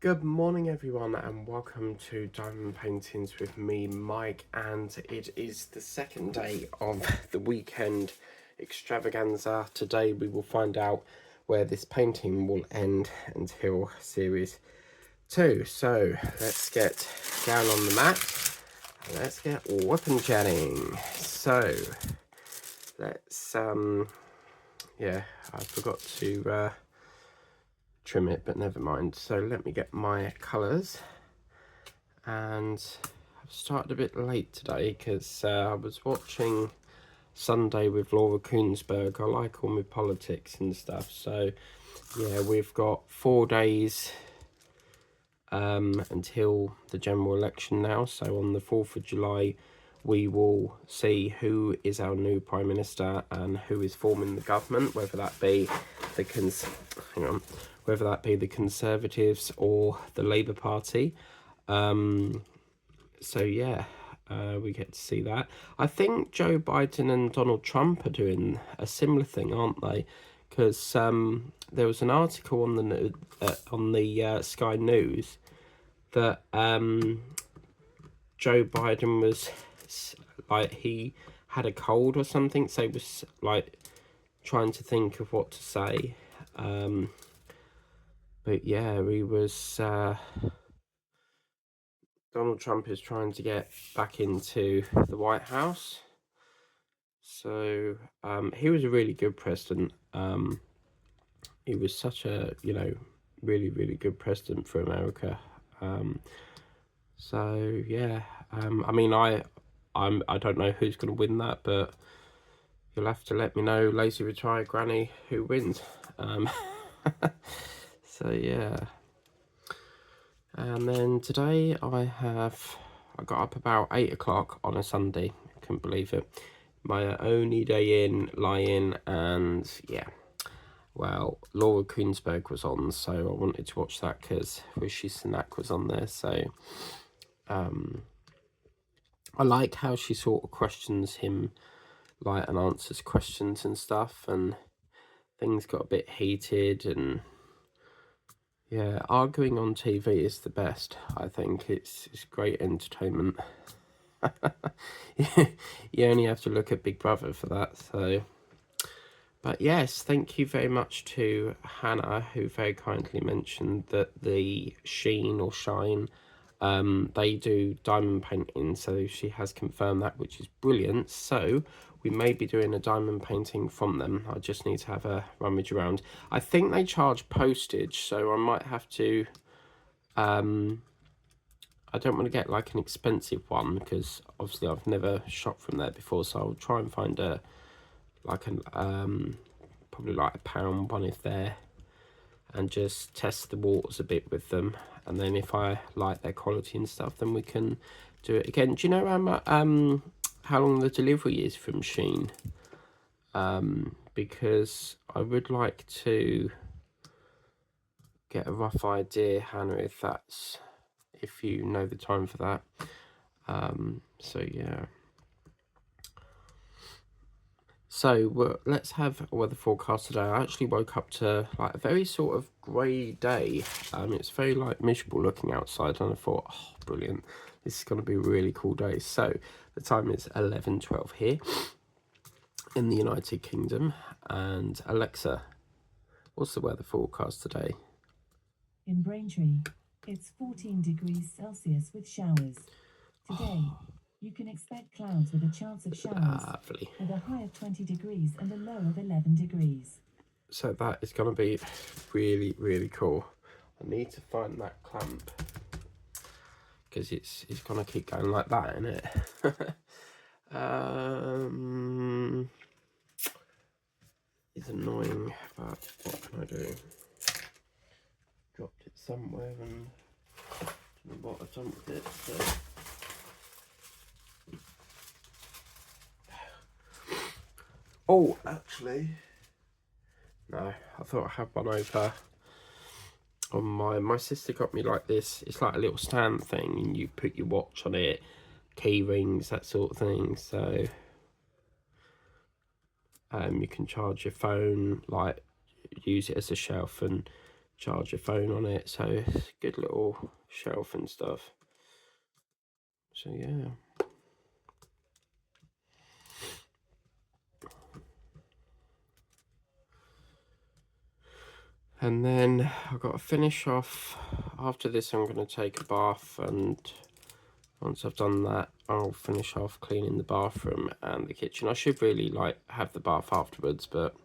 Good morning, everyone, and welcome to Diamond Paintings with me, Mike. And it is the second day of the weekend extravaganza. Today, we will find out where this painting will end until series 2. So, let's get down on the mat and let's get weapon chatting. So, let's, yeah, I forgot to trim it, but never mind. So let me get my colours, and I've started a bit late today because I was watching Sunday with Laura Koonsberg. I like all my politics and stuff, so yeah, we've got 4 days until the general election now. So on the 4th of July we will see who is our new Prime Minister and who is forming the government, whether that be the Conservatives or the Labour Party. So yeah, we get to see that. I think Joe Biden and Donald Trump are doing a similar thing, aren't they? Because there was an article on the Sky News that Joe Biden was like, he had a cold or something, so he was like trying to think of what to say. But yeah, he was Donald Trump is trying to get back into the White House. So he was a really good president. He was such a, really, really good president for America. So yeah, I mean, I don't know who's going to win that, but you'll have to let me know, lazy retired granny, who wins. So yeah. And then today I got up about 8 o'clock on a Sunday. I couldn't believe it. My only day in, lying, and yeah. Well, Laura Koonsberg was on, so I wanted to watch that because Rishi Sunak was on there. So I like how she sort of questions him, like, and answers questions and stuff, and things got a bit heated, and yeah, arguing on TV is the best. I think it's great entertainment. You only have to look at Big Brother for that. So, but yes, thank you very much to Hannah, who very kindly mentioned that the Sheen or Shine, they do diamond painting, so she has confirmed that, which is brilliant. So we may be doing a diamond painting from them. I just need to have a rummage around. I think they charge postage, so I might have to I don't want to get like an expensive one because obviously I've never shot from there before, so I'll try and find a probably like £1 one if they're, and just test the waters a bit with them, and then if I like their quality and stuff, then we can do it again. Do you know how long the delivery is from Sheen? Because I would like to get a rough idea, Hannah, if you know the time for that. So yeah. So let's have a weather forecast today. I actually woke up to like a very sort of grey day. It's very like miserable looking outside, and I thought, oh, brilliant, this is going to be a really cool day. So the time is 11:12 here in the United Kingdom. And Alexa, what's the weather forecast today? In Braintree, it's 14 degrees Celsius with showers. Today, you can expect clouds with a chance of showers, Lovely. with a high of 20 degrees and a low of 11 degrees. So that is going to be really, really cool. I need to find that clamp because it's going to keep going like that, isn't it? It's annoying, but what can I do? Dropped it somewhere and don't know what I've done with it. So. Oh, actually, no, I thought I had one over on my sister got me like this. It's like a little stand thing, and you put your watch on it, key rings, that sort of thing. So you can charge your phone, like use it as a shelf and charge your phone on it, so it's a good little shelf and stuff. So yeah. And then I've got to finish off. After this I'm going to take a bath, and once I've done that I'll finish off cleaning the bathroom and the kitchen. I should really like have the bath afterwards, but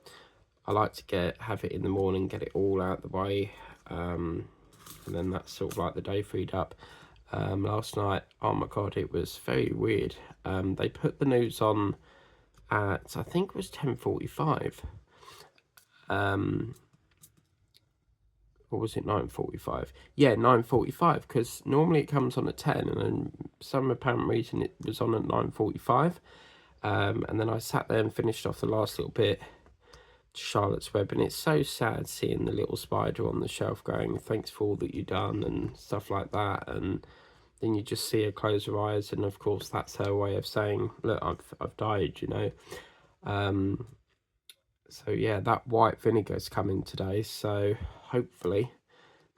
I like to have it in the morning, get it all out the way, and then that's sort of like the day freed up. Last night, oh my god, it was very weird. They put the news on at, I think it was 10:45. Or was it 9:45? Yeah, 9:45, because normally it comes on at 10, and then some apparent reason it was on at 9:45. And then I sat there and finished off the last little bit, Charlotte's Web, and it's so sad seeing the little spider on the shelf going, thanks for all that you've done, and stuff like that. And then you just see her close her eyes, and of course that's her way of saying, look, I've died, you know. So yeah, that white vinegar's coming today, so hopefully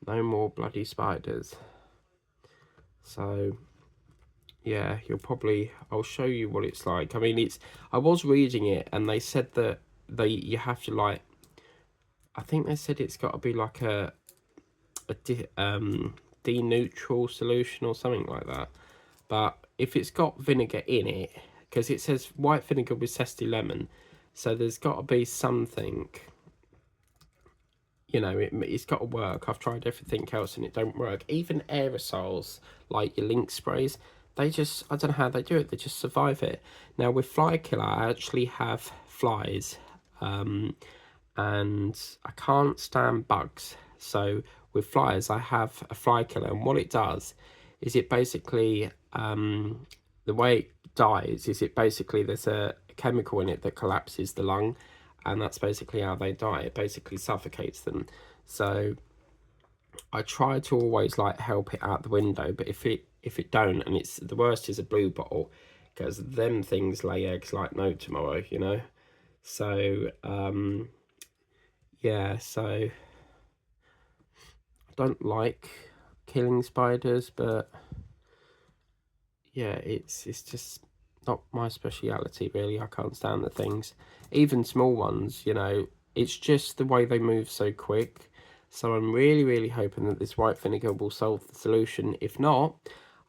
no more bloody spiders. So yeah, I'll show you what it's like. I mean, I was reading it, and they said that you have to, like, I think they said it's got to be like a deneutral solution or something like that. But if it's got vinegar in it, because it says white vinegar with zesty lemon, so there's got to be something, you know, it's got to work. I've tried everything else and it don't work. Even aerosols, like your Link sprays, they just, I don't know how they do it, they just survive it. Now with Fly Killer, I actually have flies, and I can't stand bugs. So with flies, I have a Fly Killer, and what it does is it basically, the way it dies is there's a chemical in it that collapses the lung, and that's basically how they die. It basically suffocates them. So I try to always like help it out the window, but if it don't, and it's the worst is a blue bottle, because them things lay eggs like no tomorrow, you know. So yeah, so I don't like killing spiders, but yeah, it's just not my speciality really. I can't stand the things, even small ones, you know. It's just the way they move so quick. So I'm really hoping that this white vinegar will solve the solution. If not,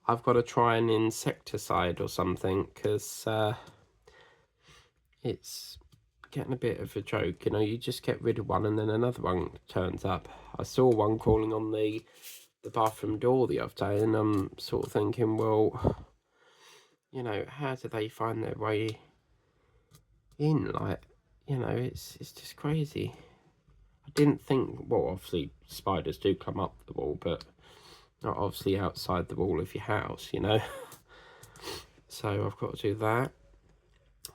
I've got to try an insecticide or something, because it's getting a bit of a joke, you know. You just get rid of one and then another one turns up. I saw one crawling on the bathroom door the other day, and I'm sort of thinking, well, you know, how do they find their way in? Like, you know, it's just crazy. I didn't think, well, obviously spiders do climb up the wall, but not obviously outside the wall of your house, you know. So I've got to do that.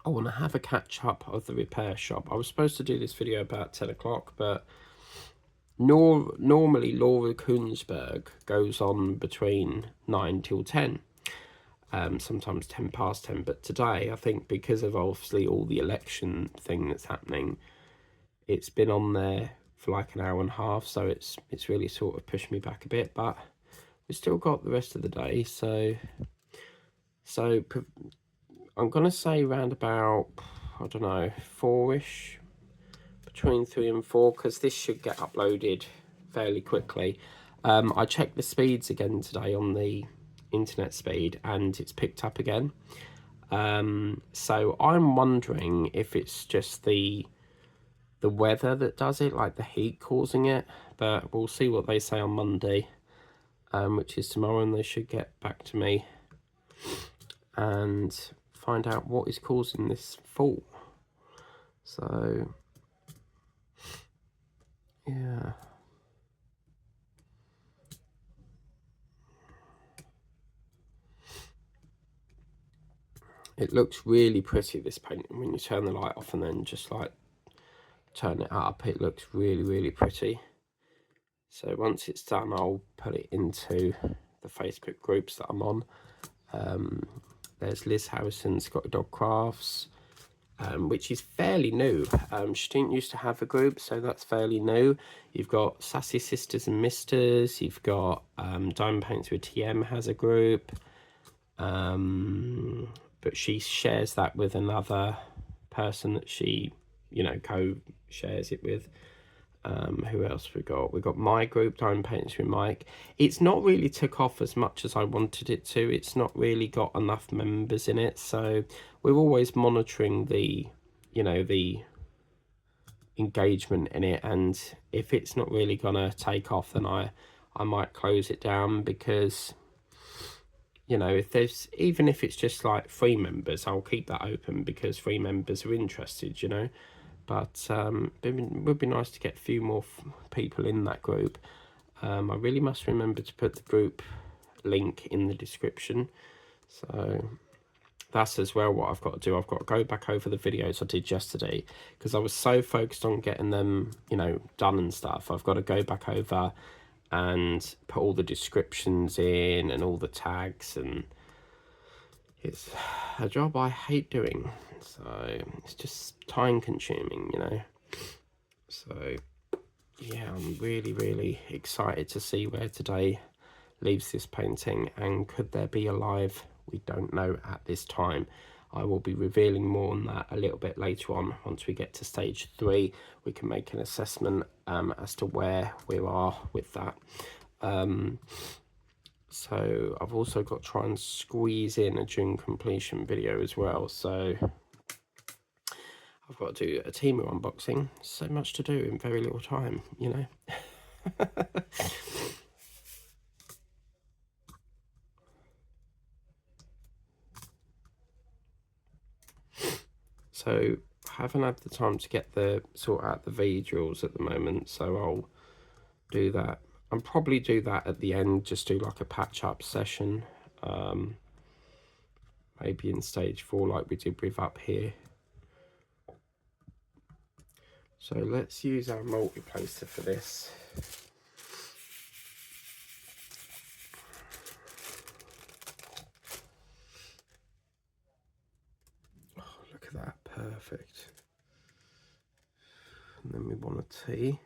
I want to have a catch up of the repair shop. I was supposed to do this video about 10 o'clock, but normally Laura Kunsberg goes on between 9 till 10. Sometimes 10 past 10, but today I think because of obviously all the election thing that's happening, it's been on there for like an hour and a half, so it's really sort of pushed me back a bit, but we've still got the rest of the day. So I'm gonna say around about, I don't know, 4ish, between 3 and 4, because this should get uploaded fairly quickly. I checked the speeds again today on the internet speed, and it's picked up again. So I'm wondering if it's just the weather that does it, like the heat causing it, but we'll see what they say on Monday, which is tomorrow, and they should get back to me and find out what is causing this fault. So yeah, it looks really pretty, this paint, when you turn the light off and then just like turn it up. It looks really pretty. So once it's done, I'll put it into the Facebook groups that I'm on. There's Liz Harrison, Scotty Dog Crafts, which is fairly new. She didn't used to have a group, so that's fairly new. You've got Sassy Sisters and Misters. You've got Diamond Paints with TM has a group, but she shares that with another person that she, you know, co-shares it with. Who else we got? We've got my group, Diamond Paints with Mike. It's not really took off as much as I wanted it to. It's not really got enough members in it, so we're always monitoring the, you know, the engagement in it, and if it's not really gonna take off, then I might close it down, because, you know, if there's, even if it's just like 3 members, I'll keep that open because 3 members are interested, you know. But it would be nice to get a few more people in that group. I really must remember to put the group link in the description. So that's as well what I've got to do. I've got to go back over the videos I did yesterday, because I was so focused on getting them, you know, done and stuff. I've got to go back over and put all the descriptions in and all the tags, and it's a job I hate doing. So it's just time consuming, you know. So yeah, I'm really excited to see where today leaves this painting, and could there be a live? We don't know at this time. I will be revealing more on that a little bit later on. Once we get to stage 3, we can make an assessment as to where we are with that. So I've also got to try and squeeze in a June completion video as well. So I've got to do a Temu unboxing. So much to do in very little time, you know. So I haven't had the time to get the sort out the V drills at the moment, so I'll do that. I'll probably do that at the end, just do like a patch up session, maybe in stage 4 like we did with up here. So let's use our multi-placer for this. Oh, look at that, perfect. And then we want a T.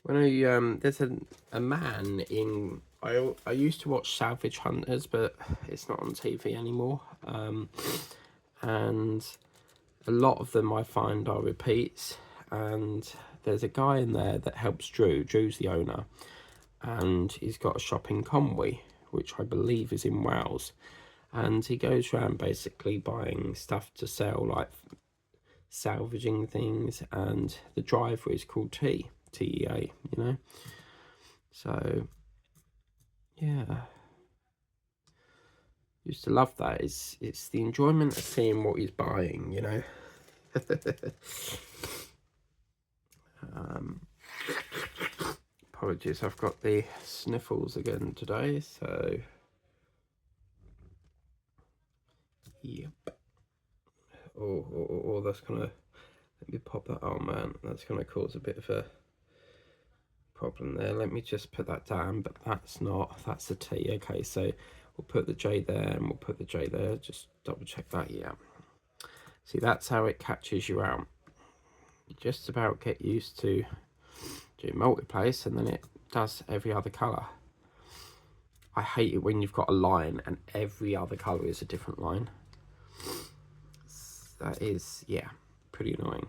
When there's a man in, I used to watch Salvage Hunters, but it's not on TV anymore. And a lot of them I find are repeats, and there's a guy in there that helps Drew. Drew's the owner, and he's got a shop in Conwy, which I believe is in Wales, and he goes around basically buying stuff to sell, like salvaging things, and the driver is called TEA, you know. So yeah, used to love that. It's the enjoyment of seeing what he's buying, you know. Apologies, I've got the sniffles again today, so yep. Oh, that's gonna, let me pop that. Oh man, that's gonna cause a bit of a problem there. Let me just put that down, but that's not, that's a T. Okay, so we'll put the J there and we'll put the J there. Just double check that. Yeah, see, that's how it catches you out. You just about get used to doing multi-place, and then it does every other color. I hate it when you've got a line and every other color is a different line. That is, yeah, pretty annoying.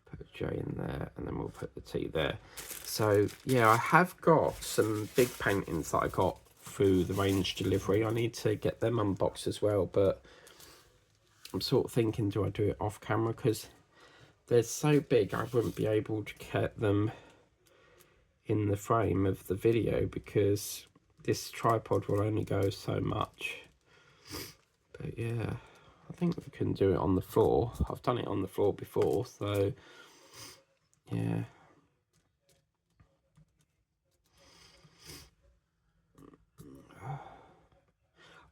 Put a J in there, and then we'll put the T there. So yeah, I have got some big paintings that I got through the range delivery. I need to get them unboxed as well, but I'm sort of thinking, do I do it off camera, because they're so big I wouldn't be able to get them in the frame of the video, because this tripod will only go so much. But yeah, I think we can do it on the floor. I've done it on the floor before, so yeah.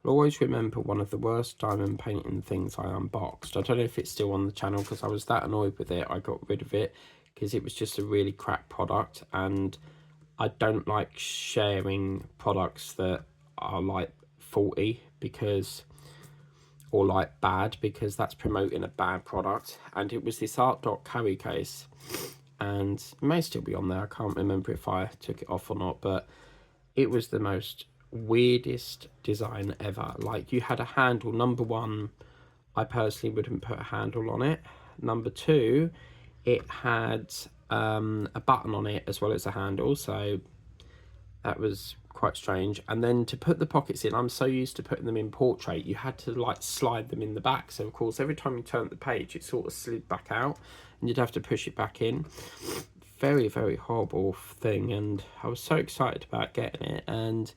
I'll always remember one of the worst diamond painting things I unboxed. I don't know if it's still on the channel, because I was that annoyed with it I got rid of it, because it was just a really crap product, and I don't like sharing products that are like faulty because, or like bad, because that's promoting a bad product. And it was this Art Dot carry case, and it may still be on there. I can't remember if I took it off or not, but it was the most weirdest design ever. Like, you had a handle. Number one, I personally wouldn't put a handle on it. Number two, it had a button on it as well as a handle, so that was quite strange. And then to put the pockets in, I'm so used to putting them in portrait, you had to like slide them in the back, so of course every time you turned the page it sort of slid back out and you'd have to push it back in. Very, very horrible thing, and I was so excited about getting it and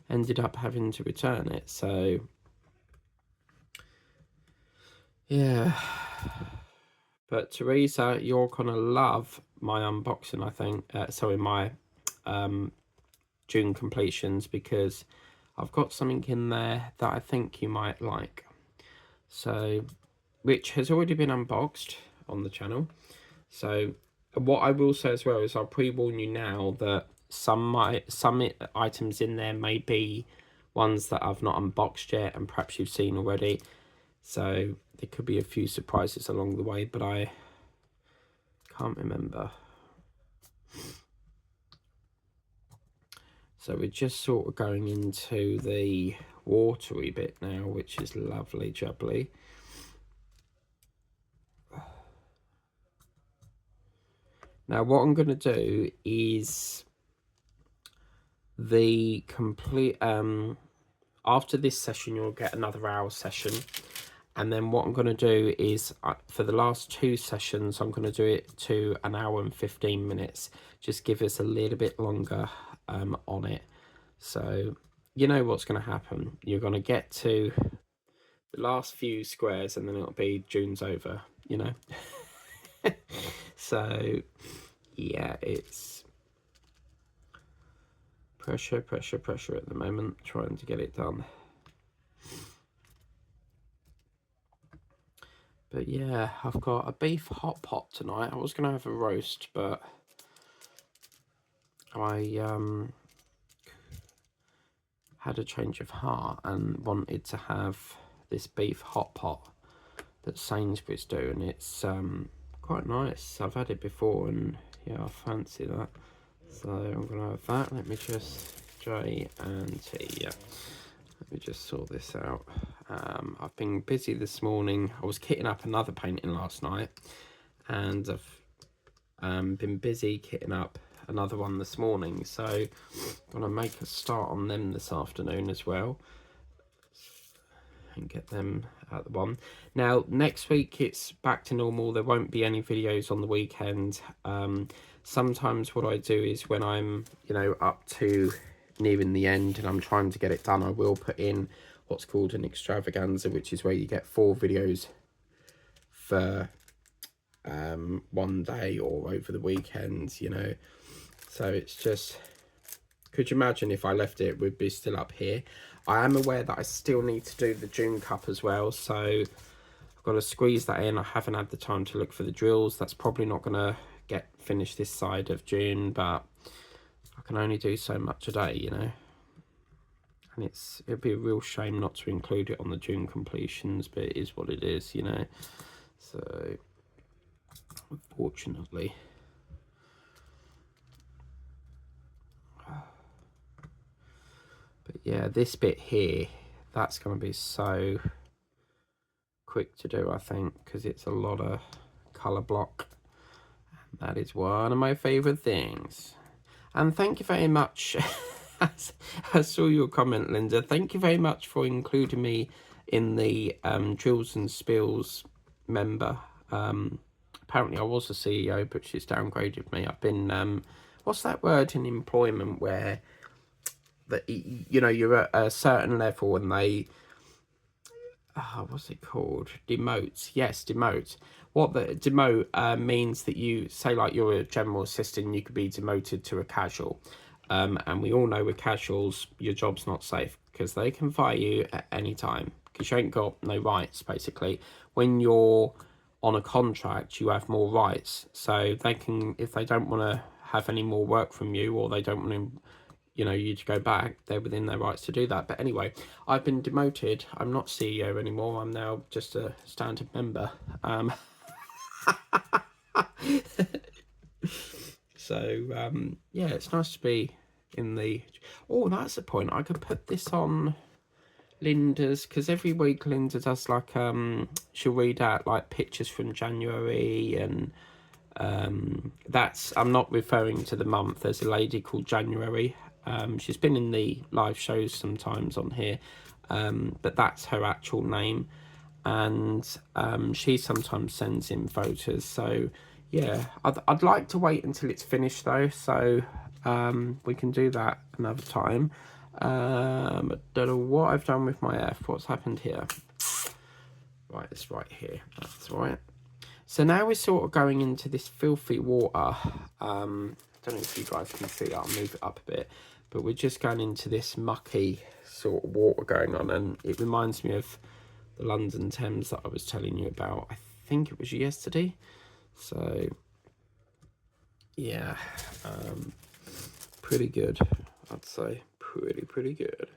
ended up having to return it. So yeah, but Teresa, you're gonna love my unboxing, I think. Sorry, my June completions, because I've got something in there that I think you might like. So, which has already been unboxed on the channel. So what I will say as well is I'll pre-warn you now that some items in there may be ones that I've not unboxed yet and perhaps you've seen already. So there could be a few surprises along the way, but I can't remember. So we're just sort of going into the watery bit now, which is lovely jubbly. Now what I'm going to do is the complete, after this session you'll get another hour session, and then what I'm going to do is for the last 2 sessions I'm going to do it to 1 hour and 15 minutes, just give us a little bit longer on it. So you know what's going to happen, you're going to get to the last few squares and then it'll be June's over, you know. So yeah, it's pressure at the moment, trying to get it done. But yeah, I've got a beef hot pot tonight. I was going to have a roast, but I had a change of heart and wanted to have this beef hot pot that Sainsbury's do, and it's quite nice. I've had it before and yeah, I fancy that. So I'm going to have that. Let me just, J and T, yeah. Let me just sort this out. I've been busy this morning. I was kitting up another painting last night, and I've been busy kitting up another one this morning. So I'm going to make a start on them this afternoon as well and get them at the one. Now, next week it's back to normal. There won't be any videos on the weekend. Sometimes what I do is when I'm, you know, up to nearing the end and I'm trying to get it done, I will put in what's called an extravaganza, which is where you get 4 videos for one day or over the weekend, you know. So it's just, could you imagine if I left it, we'd be still up here. I am aware that I still need to do the June Cup as well, so I've got to squeeze that in. I haven't had the time to look for the drills. That's probably not going to get finished this side of June, but I can only do so much a day, you know. And it'd be a real shame not to include it on the June completions, but it is what it is, you know. So unfortunately, but yeah, this bit here, that's going to be so quick to do, I think, because it's a lot of colour block. That is one of my favourite things. And thank you very much. I saw your comment, Linda. Thank you very much for including me in the Drills and Spills member. Apparently I was a CEO, but she's downgraded me. I've been, what's that word in employment where, you know, you're at a certain level and they, what's it called? Demote. Yes, demote. What the demote means that you say, like, you're a general assistant, you could be demoted to a casual. And we all know with casuals, your job's not safe because they can fire you at any time because you ain't got no rights, basically. When you're on a contract, you have more rights. So they can, if they don't want to have any more work from you, or they don't want to, you know, you to go back, they're within their rights to do that. But anyway, I've been demoted. I'm not CEO anymore. I'm now just a standard member. So yeah, it's nice to be in the... Oh, that's the point. I could put this on Linda's, because every week Linda does like she'll read out like pictures from January, and that's, I'm not referring to the month. There's a lady called January. She's been in the live shows sometimes on here, but that's her actual name. And she sometimes sends in photos. So yeah, I'd like to wait until it's finished though, so we can do that another time. I don't know what I've done with my F. What's happened here? Right, it's right here. That's right. So now we're sort of going into this filthy water. Don't know if you guys can see it. I'll move it up a bit. But we're just going into this mucky sort of water going on. And it reminds me of the London Thames that I was telling you about. I think it was yesterday. So, yeah. Pretty good, I'd say. Pretty good.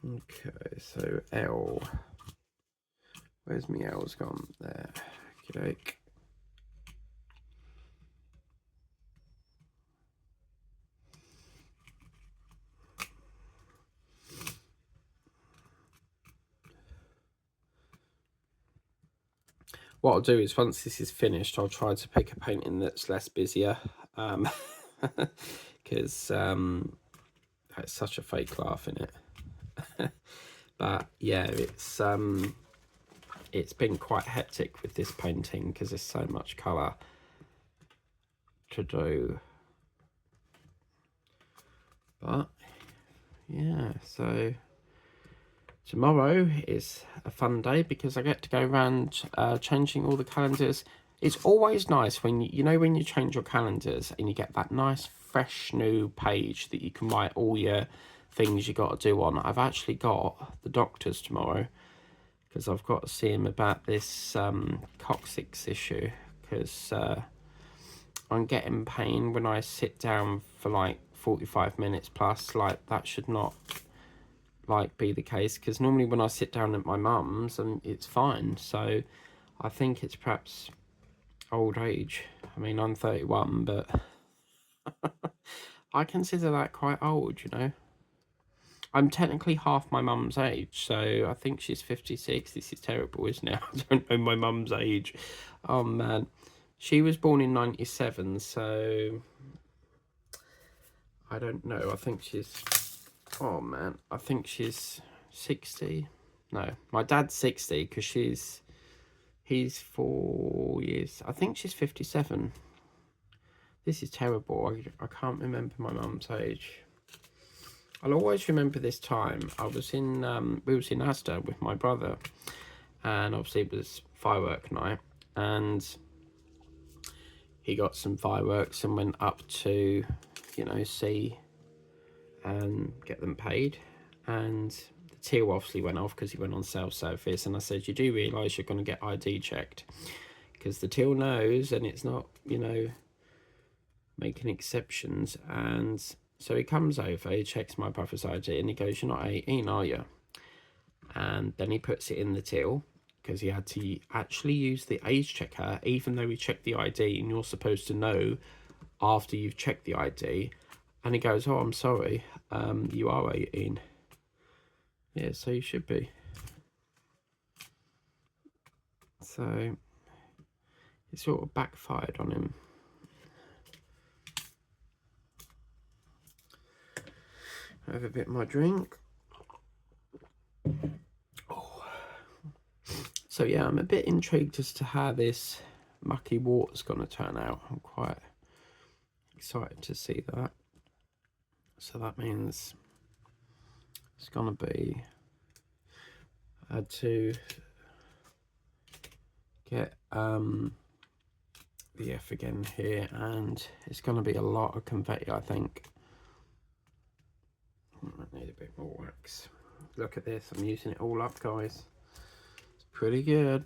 Okay, so L. Where's my L's gone? There. Okay. What I'll do is once this is finished, I'll try to pick a painting that's less busier. Because that's such a fake laugh in it. But yeah, it's been quite hectic with this painting because there's so much colour to do. But yeah, so tomorrow is a fun day because I get to go around changing all the calendars. It's always nice when you know when you change your calendars and you get that nice fresh new page that you can write all your things you got to do on. I've actually got the doctor's tomorrow because I've got to see him about this coccyx issue, because I'm getting pain when I sit down for like 45 minutes plus. Like that should not like be the case, because normally when I sit down at my mum's and it's fine. So I think it's perhaps old age. I mean, I'm 31, but I consider that quite old, you know. I'm technically half my mum's age, so I think she's 56. This is terrible, isn't it? I don't know my mum's age. Oh man, she was born in 97, so I don't know. I think she's, oh man, I think she's 60. No, my dad's 60 because he's 4 years. I think she's 57. This is terrible. I can't remember my mum's age. I'll always remember this time. I was in, we was in Asda with my brother, and obviously it was firework night, and he got some fireworks and went up to, you know, see and get them paid. And the till obviously went off because he went on self-service, and I said, you do realise you're going to get ID checked, because the till knows and it's not, you know, making exceptions. And so he comes over, he checks my brother's ID, and he goes, you're not 18, are you? And then he puts it in the till, because he had to actually use the age checker, even though he checked the ID, and you're supposed to know after you've checked the ID. And he goes, oh, I'm sorry, you are 18. Yeah, so you should be. So it sort of backfired on him. Have a bit of my drink. Oh. So yeah, I'm a bit intrigued as to how this mucky water's going to turn out. I'm quite excited to see that. So that means it's going to be, I had to get the F again here, and it's going to be a lot of confetti, I think. I need a bit more wax. Look at this, I'm using it all up, guys. It's pretty good.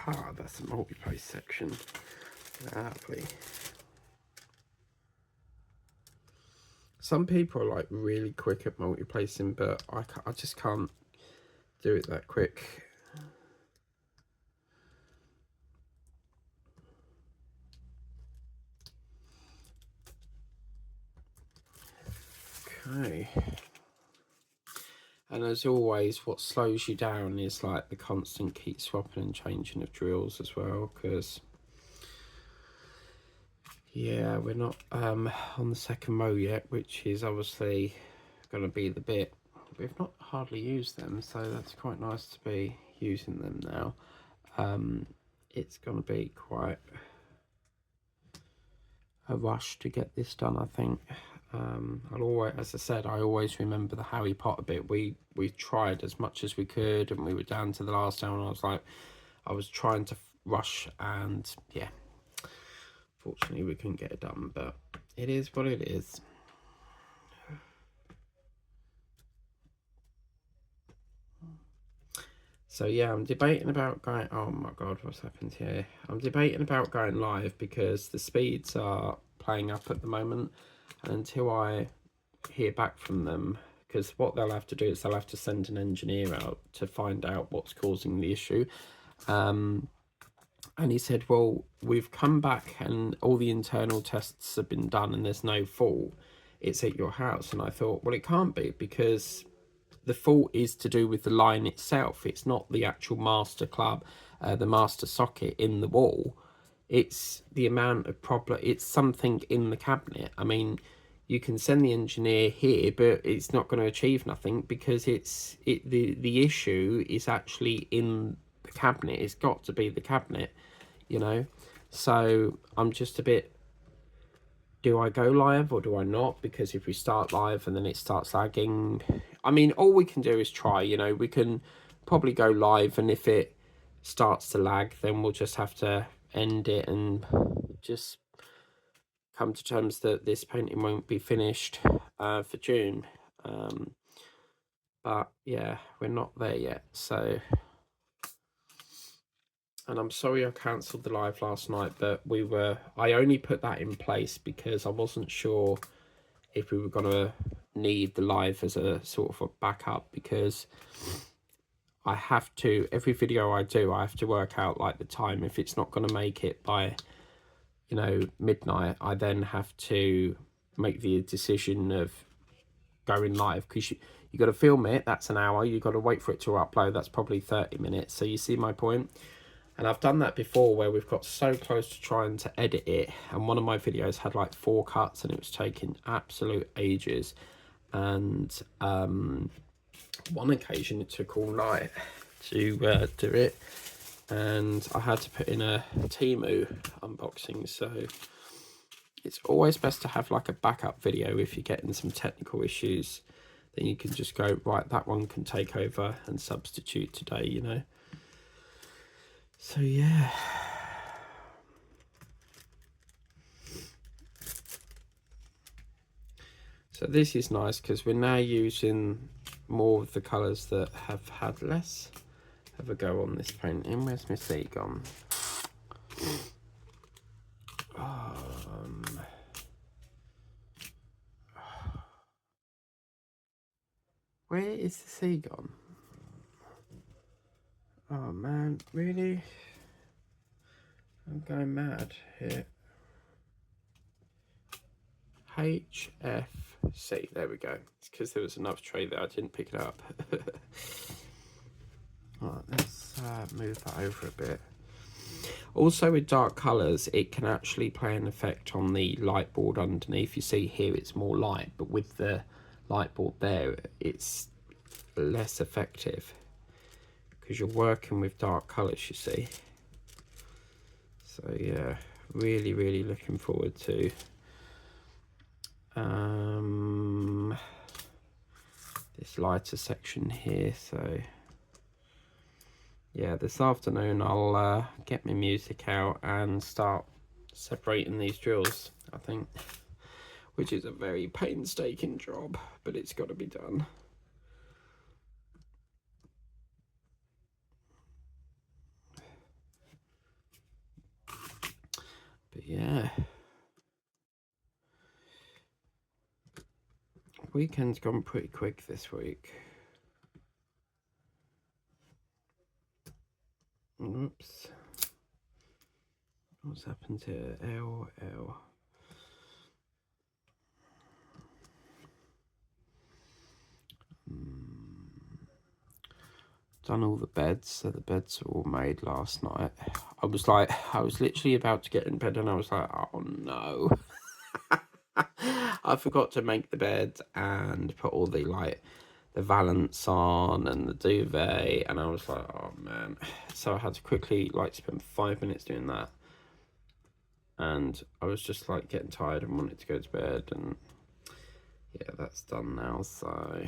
Ah, that's the multi-place section. Lovely. Some people are like really quick at multi-placing, but I just can't do it that quick. Okay. And as always, what slows you down is like the constant keep swapping and changing of drills as well, because yeah, we're not on the second mow yet, which is obviously going to be the bit. We've not hardly used them, so that's quite nice to be using them now. It's going to be quite a rush to get this done, I think. I'll always, as I said, I always remember the Harry Potter bit. We tried as much as we could, and we were down to the last hour, and I was trying to rush, and yeah, fortunately we couldn't get it done, but it is what it is. So yeah, I'm debating about going, oh my god, what's happened here? I'm debating about going live because the speeds are playing up at the moment, and until I hear back from them, because what they'll have to do is they'll have to send an engineer out to find out what's causing the issue. And he said, well, we've come back and all the internal tests have been done and there's no fault. It's at your house. And I thought, well, it can't be, because the fault is to do with the line itself. It's not the actual master club, the master socket in the wall. It's the amount of problem. It's something in the cabinet. I mean, you can send the engineer here, but it's not going to achieve nothing, because the issue is actually in the cabinet. It's got to be the cabinet, you know. So I'm just a bit, do I go live or do I not? Because if we start live and then it starts lagging, I mean, all we can do is try, you know. We can probably go live, and if it starts to lag, then we'll just have to end it and just come to terms that this painting won't be finished for June. But yeah, we're not there yet. So, and I'm sorry I cancelled the live last night, but I only put that in place because I wasn't sure if we were going to need the live as a sort of a backup, because I have to, every video I do, I have to work out like the time. If it's not going to make it by, you know, midnight, I then have to make the decision of going live, because you got to film it, that's an hour, you got to wait for it to upload, that's probably 30 minutes. So you see my point? And I've done that before where we've got so close to trying to edit it, and one of my videos had like 4 cuts and it was taking absolute ages. And one occasion it took all night to do it, and I had to put in a Temu unboxing. So it's always best to have like a backup video. If you're getting some technical issues, then you can just go, right, that one can take over and substitute today, you know. So yeah, so this is nice because we're now using more of the colours that have had less. Have a go on this painting. Where's my seat gone? Where is the sea gone? Oh man, really? I'm going mad here. HFC, there we go. It's because there was another tray there, I didn't pick it up. Right, let's move that over a bit. Also with dark colours, it can actually play an effect on the light board underneath. You see here it's more light, but with the light board there, it's less effective because you're working with dark colours, you see. So yeah, really looking forward to this lighter section here. So yeah, this afternoon I'll get my music out and start separating these drills, I think, which is a very painstaking job, but it's got to be done. But yeah, weekend's gone pretty quick this week. Oops. What's happened to L? Done all the beds, so the beds are all made last night. I was literally about to get in bed and I was like, oh no. I forgot to make the bed and put all the the valance on and the duvet, and I was like, oh man. So I had to quickly spend 5 minutes doing that, and I was just getting tired and wanted to go to bed, and yeah, that's done now. So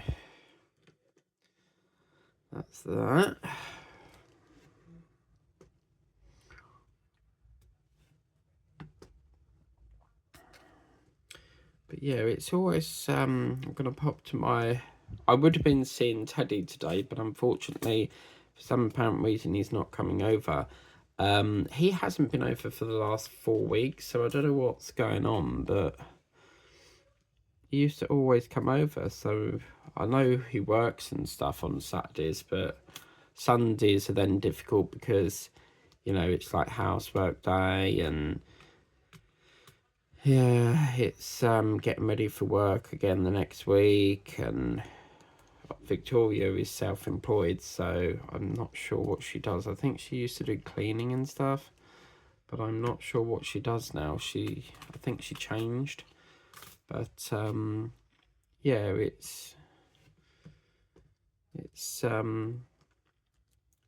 that's that. But yeah, it's always I'm gonna pop to my. I would have been seeing Teddy today, but unfortunately, for some apparent reason, he's not coming over. He hasn't been over for the last 4 weeks, so I don't know what's going on, but he used to always come over. So I know he works and stuff on Saturdays, but Sundays are then difficult because, you know, it's like housework day, and yeah, it's getting ready for work again the next week, and Victoria is self-employed, so I'm not sure what she does. I think she used to do cleaning and stuff, but I'm not sure what she does now. I think she changed, but yeah, it's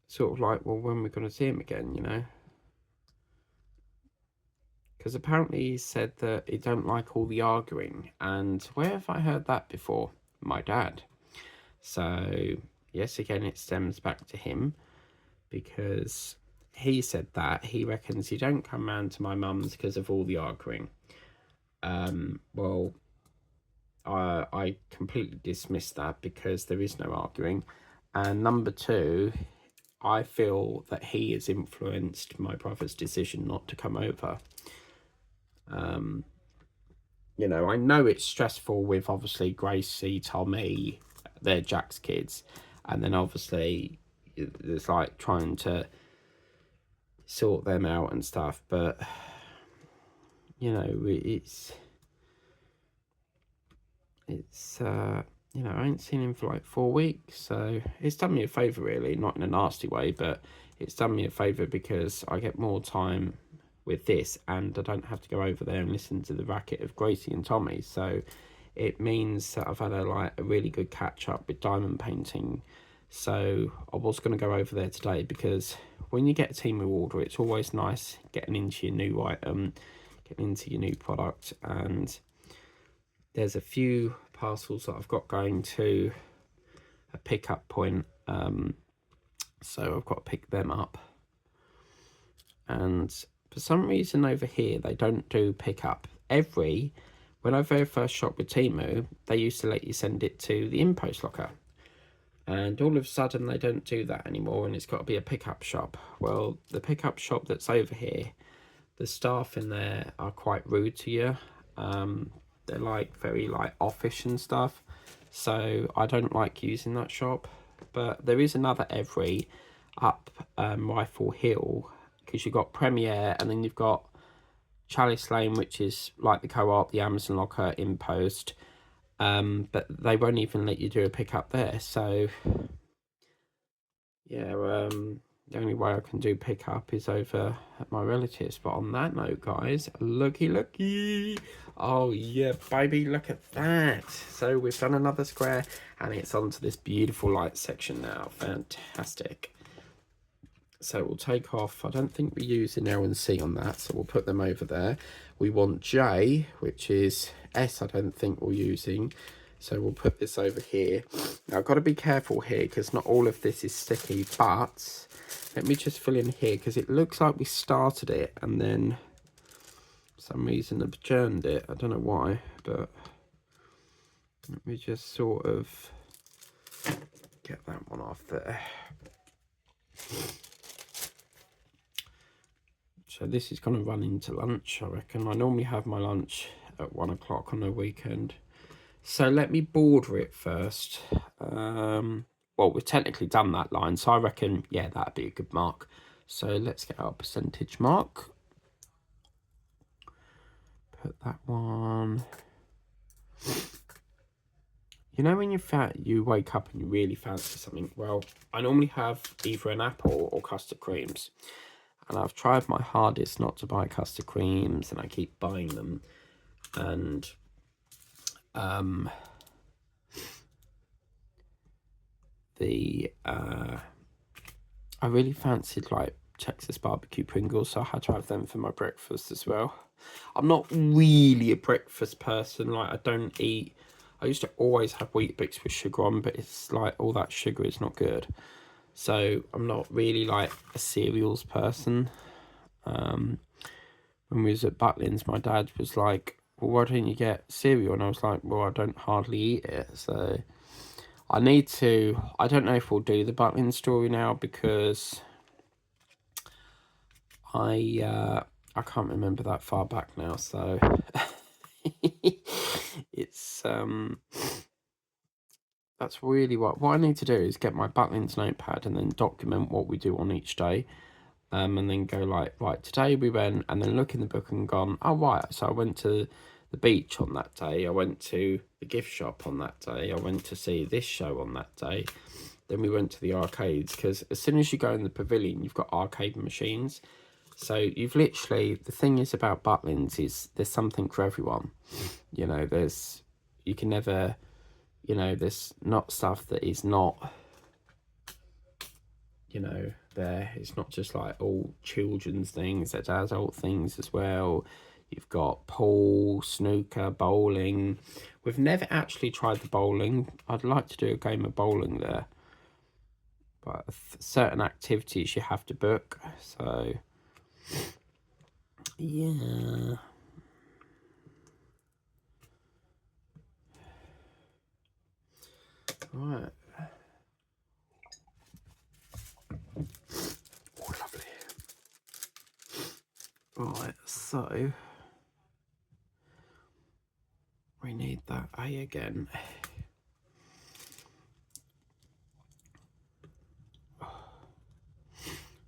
sort of like, well, when we're going to see him again, you know, because apparently he said that he don't like all the arguing, and where have I heard that before? My dad. So yes, again, it stems back to him, because he said that he reckons he don't come round to my mum's because of all the arguing. Well, I completely dismiss that, because there is no arguing, and number two, I feel that he has influenced my brother's decision not to come over. You know, I know it's stressful with obviously Gracie, Tommy, they're Jack's kids, and then obviously there's trying to sort them out and stuff, but you know, it's you know, I ain't seen him for 4 weeks, so it's done me a favour, really, not in a nasty way, but it's done me a favour because I get more time with this, and I don't have to go over there and listen to the racket of Gracie and Tommy. So it means that I've had a really good catch up with diamond painting. So I was going to go over there today, because when you get a Temu order, it's always nice getting into your new item, getting into your new product, and there's a few parcels that I've got going to a pickup point, so I've got to pick them up. And for some reason over here they don't do pickup. When I very first shopped with Temu, they used to let you send it to the in-post locker, and all of a sudden they don't do that anymore, and it's got to be a pickup shop. Well, the pickup shop that's over here, the staff in there are quite rude to you. They're very offish and stuff, so I don't like using that shop. But there is another Every up Rifle Hill, because you've got Premier, and then you've got Chalice Lane, which is like the Co-op, the Amazon locker, in post, but they won't even let you do a pickup there. So yeah, the only way I can do pickup is over at my relatives. But on that note, guys, looky, oh yeah, baby, look at that. So we've done another square, and it's onto this beautiful light section now. Fantastic. So we'll take off, I don't think we're using L and C on that, so we'll put them over there. We want J, which is S, I don't think we're using. So we'll put this over here. Now I've got to be careful here because not all of this is sticky, but let me just fill in here because it looks like we started it and then for some reason adjourned it. I don't know why, but let me just sort of get that one off there. So this is going to run into lunch, I reckon. I normally have my lunch at 1 o'clock on a weekend. So let me border it first. Well, we've technically done that line, so I reckon, yeah, that'd be a good mark. So let's get our percentage mark. Put that one. You know when you wake up and you really fancy something? Well, I normally have either an apple or custard creams. And I've tried my hardest not to buy custard creams, and I keep buying them. And I really fancied like Texas barbecue Pringles, so I had to have them for my breakfast as well. I'm not really a breakfast person. Like, I don't eat. I used to always have Weet-Bix with sugar on, but it's like all that sugar is not good. So I'm not really like a cereals person. When we was at Butlins, my dad was like, well, why don't you get cereal? And I was like, well, I don't hardly eat it. So I need to, I don't know if we'll do the Butlins story now because I can't remember that far back now. So it's, that's really what I need to do is get my Butlins notepad and then document what we do on each day. And then go like, right, today we went, and then look in the book and gone, oh, right, so I went to the beach on that day, I went to the gift shop on that day, I went to see this show on that day, then we went to the arcades, because as soon as you go in the pavilion, you've got arcade machines, so you've literally, the thing is about Butlins is there's something for everyone, you know, you can never, you know, there's not stuff that is not, you know, there. It's not just like all children's things, there's adult things as well. You've got pool, snooker, bowling. We've never actually tried the bowling. I'd like to do a game of bowling there. But certain activities you have to book. So, yeah. Right. Oh, lovely. Right, so we need that A again.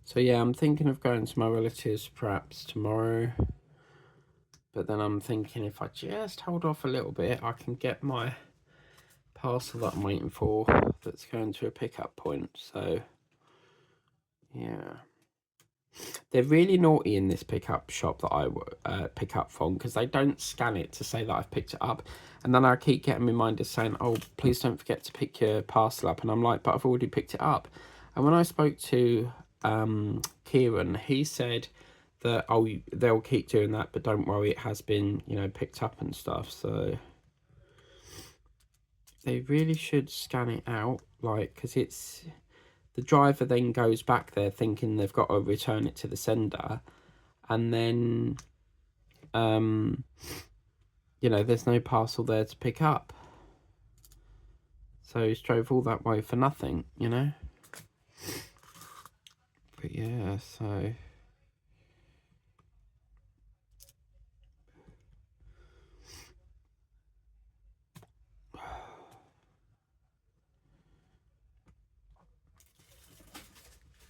So yeah, I'm thinking of going to my relatives perhaps tomorrow. But then I'm thinking if I just hold off a little bit, I can get my parcel that I'm waiting for that's going to a pickup point. So yeah. They're really naughty in this pickup shop that I pick up from because they don't scan it to say that I've picked it up. And then I keep getting reminders saying, oh, please don't forget to pick your parcel up. And I'm like, but I've already picked it up. And when I spoke to Kieran, he said that, oh, they'll keep doing that, but don't worry, it has been, you know, picked up and stuff. So they really should scan it out, like, because it's... The driver then goes back there thinking they've got to return it to the sender, and then, you know, there's no parcel there to pick up. So he's drove all that way for nothing, you know? But yeah, so...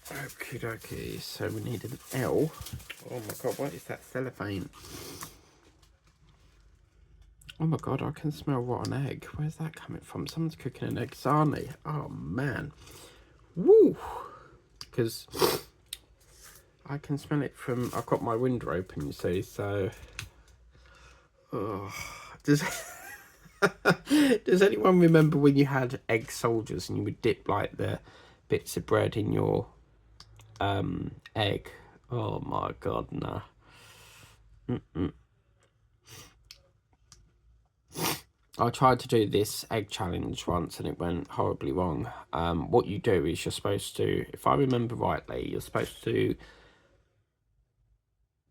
Okie dokie, so we need an L. Oh my god, what is that cellophane? Oh my god, I can smell rotten egg. Where's that coming from? Someone's cooking an egg sarnie. Oh man. Woo! Because I can smell it from... I've got my window open, you see, so... Oh, does anyone remember when you had egg soldiers and you would dip like the bits of bread in your egg. Oh my god, nah. I tried to do this egg challenge once and it went horribly wrong. What you do is you're supposed to, if I remember rightly, you're supposed to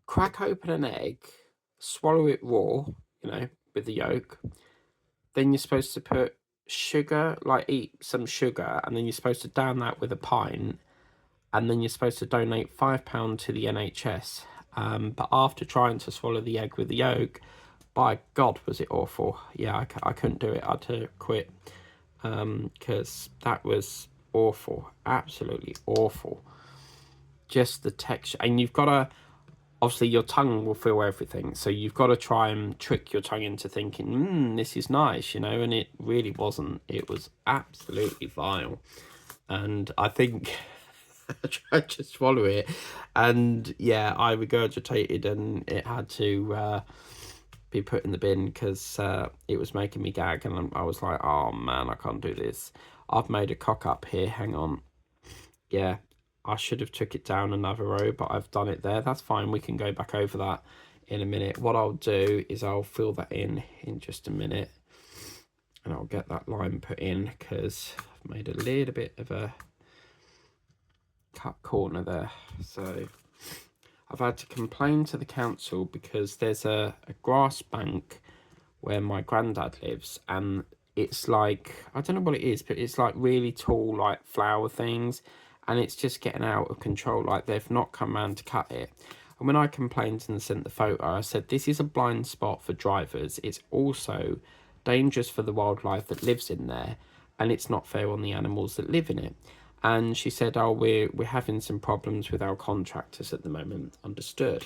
crack open an egg, swallow it raw, you know, with the yolk. Then you're supposed to put sugar, like eat some sugar, and then you're supposed to down that with a pint, and then you're supposed to donate £5 to the NHS. But after trying to swallow the egg with the yolk, by God, was it awful. Yeah, I couldn't do it. I had to quit because that was awful. Absolutely awful. Just the texture. And you've got to, obviously your tongue will feel everything. So you've got to try and trick your tongue into thinking, this is nice, you know, and it really wasn't. It was absolutely vile. And I think I tried to swallow it. And yeah, I regurgitated and it had to be put in the bin because it was making me gag. And I was like, oh man, I can't do this. I've made a cock up here. Hang on. Yeah, I should have took it down another row, but I've done it there. That's fine. We can go back over that in a minute. What I'll do is I'll fill that in just a minute. And I'll get that line put in because I've made a little bit of a cut corner there. So I've had to complain to the council because there's a grass bank where my granddad lives, and it's like, I don't know what it is, but it's like really tall, like flower things, and it's just getting out of control. Like they've not come round to cut it. And when I complained and sent the photo, I said, this is a blind spot for drivers. It's also dangerous for the wildlife that lives in there, and it's not fair on the animals that live in it. And she said, oh, we're having some problems with our contractors at the moment. Understood.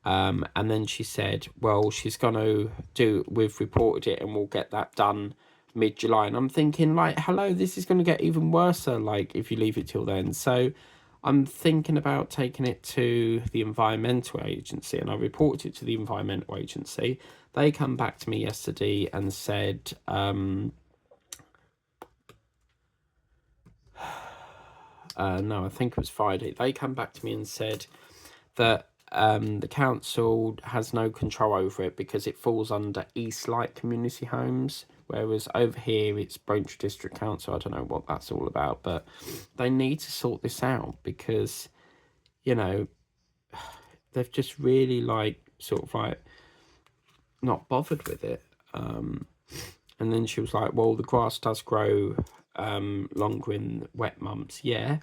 And then she said, well, she's going to we've reported it and we'll get that done mid-July. And I'm thinking, like, hello, this is going to get even worse, like, if you leave it till then. So I'm thinking about taking it to the Environmental Agency, and I reported it to the Environmental Agency. They come back to me yesterday and said, no, I think it was Friday. They come back to me and said that the council has no control over it because it falls under Eastlight Community Homes, whereas over here it's Braintree District Council. I don't know what that's all about, but they need to sort this out because, you know, they've just really like sort of like not bothered with it. And then she was like, well, the grass does grow longer in wet months. Yeah,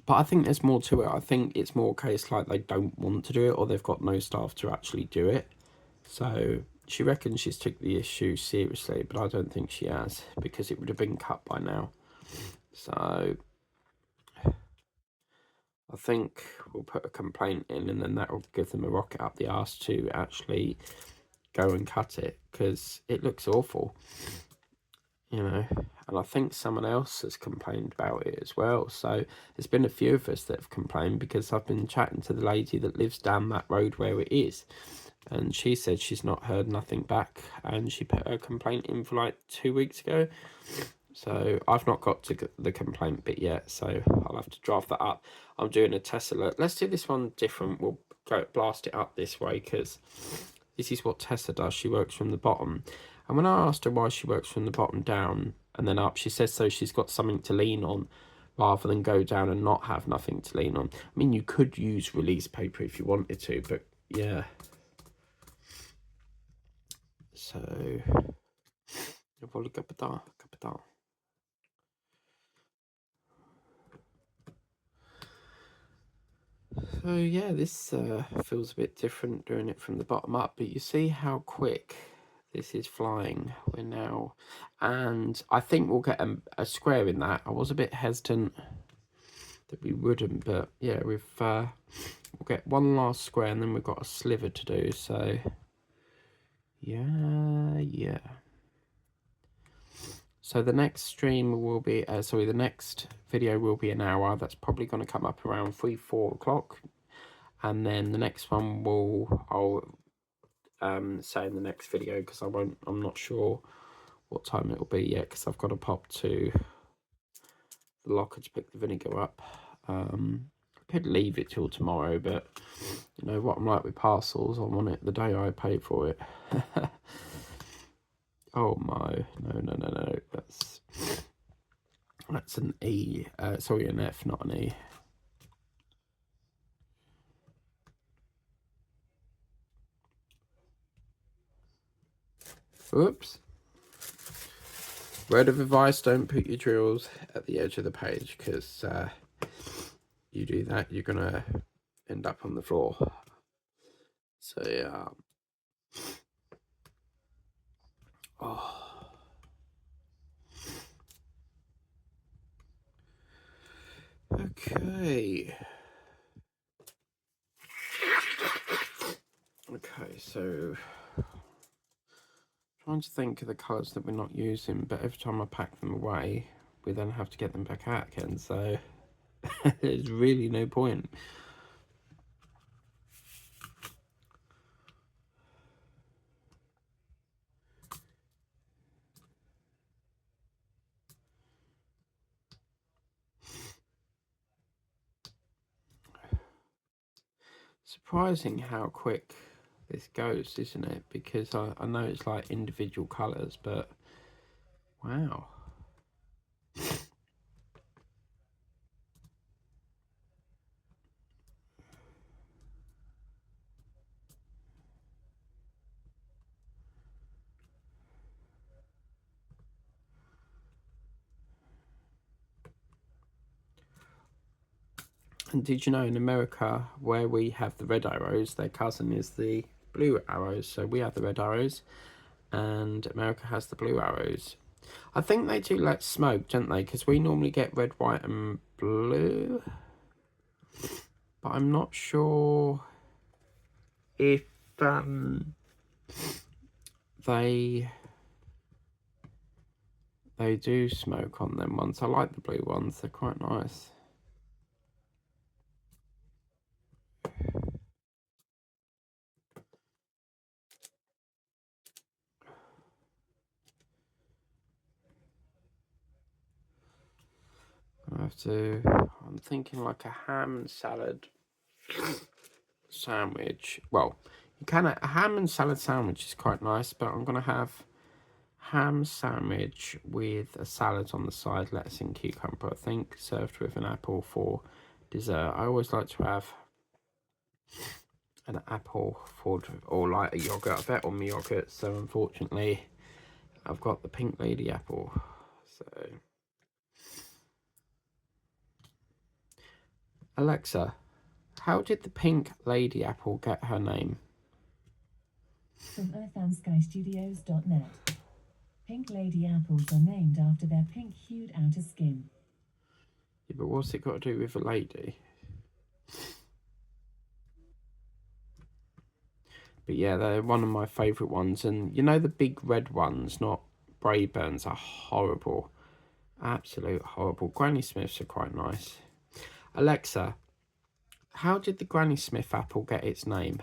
but I think there's more to it. I think it's more a case like they don't want to do it or they've got no staff to actually do it. So she reckons she's took the issue seriously, but I don't think she has because it would have been cut by now. So I think we'll put a complaint in and then that will give them a rocket up the arse to actually go and cut it because it looks awful. You know, and I think someone else has complained about it as well. So there's been a few of us that have complained because I've been chatting to the lady that lives down that road where it is. And she said she's not heard nothing back. And she put her complaint in for like 2 weeks ago. So I've not got to the complaint bit yet. So I'll have to draft that up. I'm doing a test alert. Let's do this one different. We'll go blast it up this way because this is what Tessa does. She works from the bottom. And when I asked her why she works from the bottom down and then up, she says so she's got something to lean on rather than go down and not have nothing to lean on. I mean, you could use release paper if you wanted to, but yeah. So, so yeah, this feels a bit different doing it from the bottom up, but you see how quick this is flying. We're now, and I think we'll get a square in that. I was a bit hesitant that we wouldn't, but yeah, we'll get one last square and then we've got a sliver to do. So yeah. So the next stream will be, the next video will be an hour. That's probably going to come up around 3-4 o'clock. And then the next one I'll say in the next video because I'm not sure what time it will be yet because I've got to pop to the locker to pick the vinegar up. I could leave it till tomorrow, but you know what I'm like with parcels. I want it the day I pay for it. Oh my, no. That's an E. Sorry, an F, not an E. Oops. Word of advice, don't put your drills at the edge of the page, because you do that, you're going to end up on the floor. So, yeah. Oh. Okay. Okay, so trying to think of the colours that we're not using, but every time I pack them away, we then have to get them back out again, so there's really no point. Surprising how quick this goes, isn't it? Because I know it's like individual colours, but wow. And did you know in America, where we have the red arrows, their cousin is the blue arrows. So we have the red arrows and America has the blue arrows. I think they do let smoke, don't they? Because we normally get red, white and blue. But I'm not sure if they do smoke on them ones. I like the blue ones, they're quite nice. I'm thinking like a ham and salad sandwich. Well, you can, a ham and salad sandwich is quite nice, but I'm gonna have ham sandwich with a salad on the side, lettuce and cucumber, I think, served with an apple for dessert. I always like to have an apple for, or like a yogurt. I bet on my yogurt, so unfortunately I've got the pink lady apple. So Alexa, how did the pink lady apple get her name? From earthandskyststudios.net. Pink lady apples are named after their pink-hued outer skin. Yeah, but what's it got to do with a lady? But yeah, they're one of my favourite ones. And you know the big red ones, not Braeburns, are horrible. Absolute horrible. Granny Smiths are quite nice. Alexa, how did the Granny Smith apple get its name?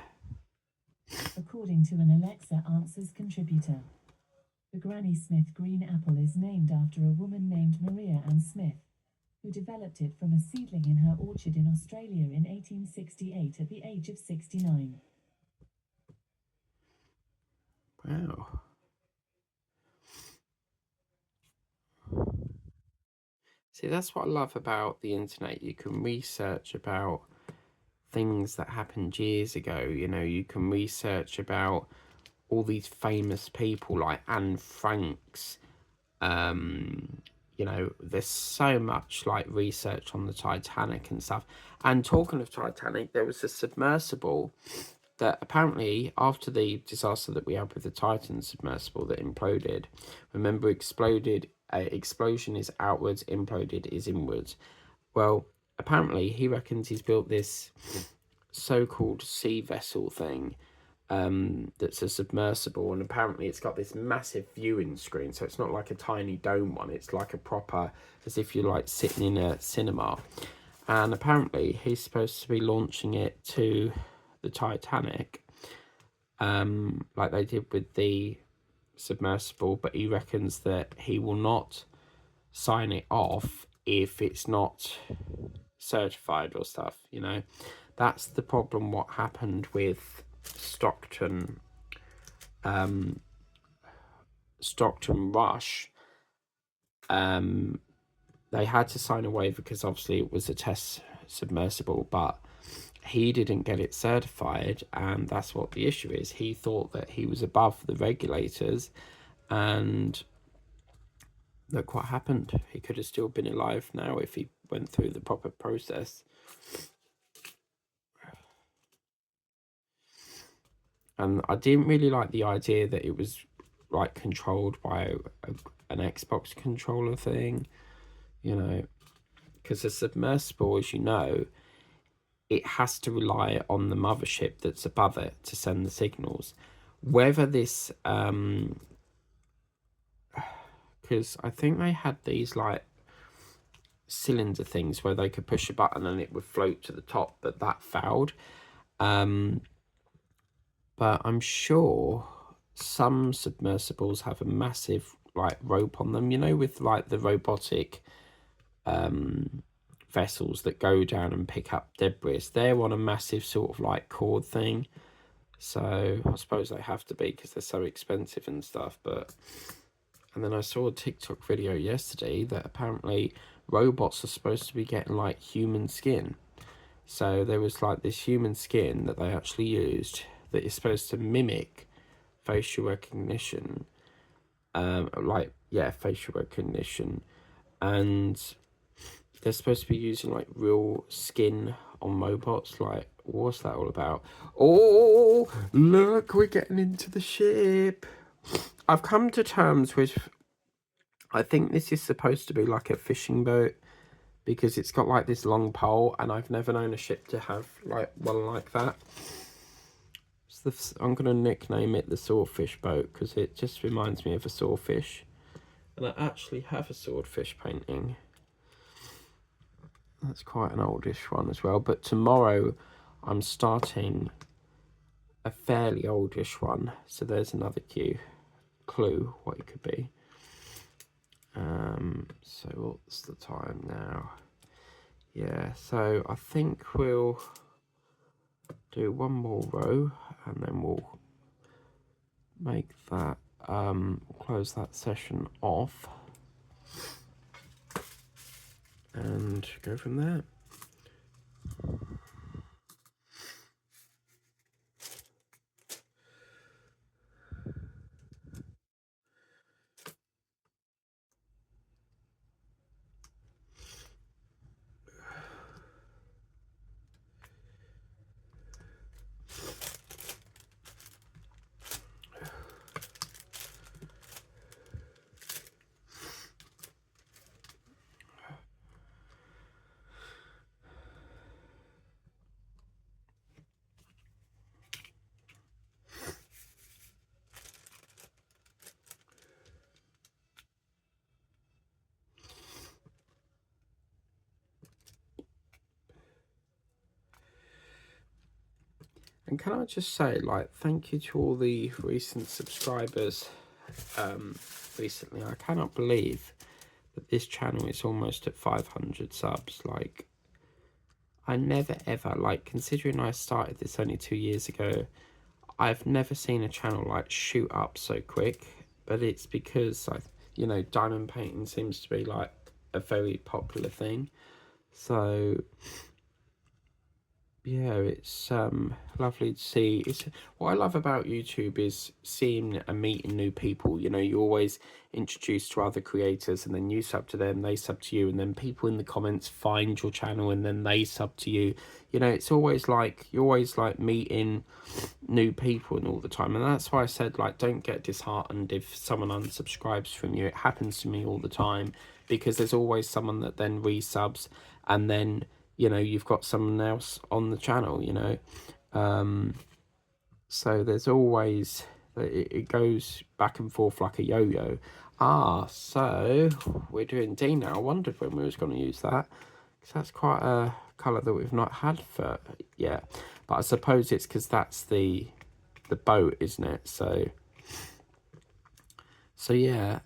According to an Alexa Answers contributor, the Granny Smith green apple is named after a woman named Maria Ann Smith, who developed it from a seedling in her orchard in Australia in 1868 at the age of 69. Wow. See, that's what I love about the internet. You can research about things that happened years ago. You know, you can research about all these famous people like Anne Franks. You know, there's so much like research on the Titanic and stuff. And talking of Titanic, there was a submersible that apparently after the disaster that we had with the Titan submersible that imploded, remember, explosion is outwards, imploded is inwards. Well, apparently he reckons he's built this so-called sea vessel thing that's a submersible, and apparently it's got this massive viewing screen, so it's not like a tiny dome one, it's like a proper, as if you're like sitting in a cinema. And apparently he's supposed to be launching it to the Titanic, like they did with the submersible, but he reckons that he will not sign it off if it's not certified or stuff, you know. That's the problem. What happened with Stockton Rush, they had to sign a waiver because obviously it was a test submersible, but he didn't get it certified, and that's what the issue is. He thought that he was above the regulators, and look what happened. He could have still been alive now if he went through the proper process. And I didn't really like the idea that it was like controlled by an Xbox controller thing, you know, because a submersible, as you know, it has to rely on the mothership that's above it to send the signals. Whether this, because I think they had these like cylinder things where they could push a button and it would float to the top, but that failed. But I'm sure some submersibles have a massive like rope on them, you know, with like the robotic vessels that go down and pick up debris. They're on a massive sort of like cord thing, so I suppose they have to be because they're so expensive and stuff. But and then I saw a TikTok video yesterday that apparently robots are supposed to be getting like human skin. So there was like this human skin that they actually used that is supposed to mimic facial recognition, facial recognition, and they're supposed to be using like real skin on robots. Like, what's that all about? Oh, look, we're getting into the ship. I've come to terms with, I think this is supposed to be like a fishing boat because it's got like this long pole, and I've never known a ship to have like one like that. So I'm going to nickname it the Swordfish boat because it just reminds me of a swordfish. And I actually have a swordfish painting. That's quite an oldish one as well. But tomorrow I'm starting a fairly oldish one. So there's another clue what it could be. So what's the time now? Yeah, so I think we'll do one more row and then we'll make that, close that session off and go from there. And can I just say, like, thank you to all the recent subscribers recently. I cannot believe that this channel is almost at 500 subs. Like, I never ever, like, considering I started this only 2 years ago, I've never seen a channel, like, shoot up so quick. But it's because, you know, diamond painting seems to be, like, a very popular thing. So yeah, it's lovely to see. It's what I love about YouTube is seeing and meeting new people. You know, you're always introduced to other creators and then you sub to them, they sub to you, and then people in the comments find your channel and then they sub to you. You know, it's always like you're always like meeting new people and all the time. And that's why I said, like, don't get disheartened if someone unsubscribes from you. It happens to me all the time because there's always someone that then resubs, and then, you know, you've got someone else on the channel, you know. So there's always, it goes back and forth like a yo-yo. So we're doing D now. I wondered when we was going to use that, because that's quite a colour that we've not had for yet. But I suppose it's because that's the boat, isn't it? So So yeah,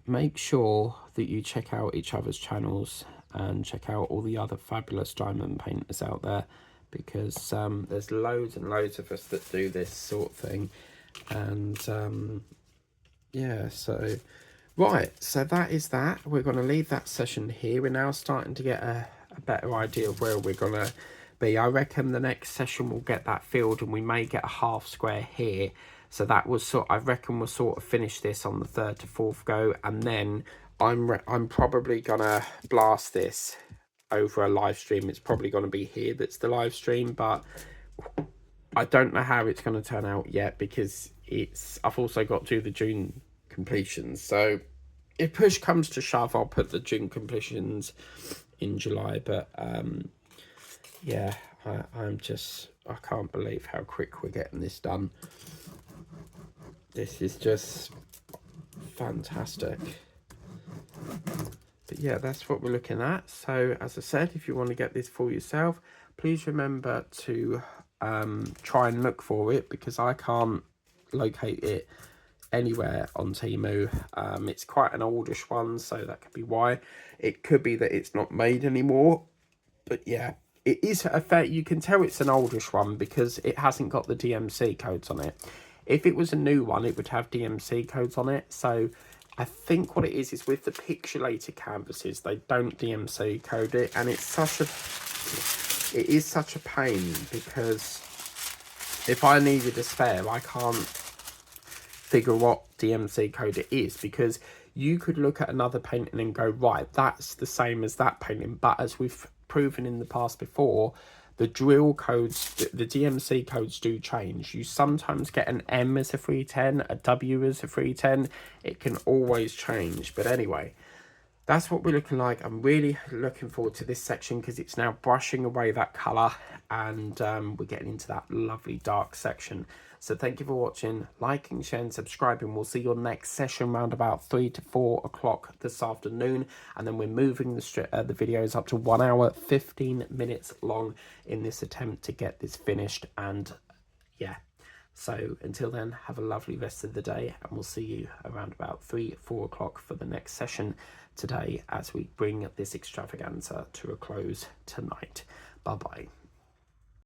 make sure that you check out each other's channels and check out all the other fabulous diamond painters out there, because there's loads and loads of us that do this sort of thing. And yeah, so right, so that is that. We're going to leave that session here. We're now starting to get a better idea of where we're going to be. I reckon the next session we'll get that filled, and we may get a half square here. So that was I reckon we'll sort of finish this on the 3rd to 4th go, and then I'm probably gonna blast this over a live stream. It's probably going to be here that's the live stream, but I don't know how it's going to turn out yet, because I've also got to do the June completions. So if push comes to shove, I'll put the June completions in July. But yeah, I can't believe how quick we're getting this done. This is just fantastic. But yeah, that's what we're looking at. So as I said, if you want to get this for yourself, please remember to try and look for it, because I can't locate it anywhere on Temu. It's quite an oldish one, so that could be why. It could be that it's not made anymore. But yeah, it is a fair, you can tell it's an oldish one because it hasn't got the DMC codes on it. If it was a new one, it would have DMC codes on it. So I think what it is with the pixelated canvases, they don't DMC code it, and it is such a pain, because if I needed a spare, I can't figure what DMC code it is, because you could look at another painting and go, right, that's the same as that painting. But as we've proven in the past before, the drill codes, the DMC codes do change. You sometimes get an M as a 310, a W as a 310. It can always change. But anyway, that's what we're looking like. I'm really looking forward to this section, because it's now brushing away that colour, and we're getting into that lovely dark section. So thank you for watching, liking, sharing, subscribing. We'll see your next session around about 3 to 4 o'clock this afternoon, and then we're moving the videos up to 1 hour 15 minutes long in this attempt to get this finished. And yeah, so until then, have a lovely rest of the day, and we'll see you around about 3-4 o'clock for the next session today, as we bring this extravaganza to a close tonight. Bye bye.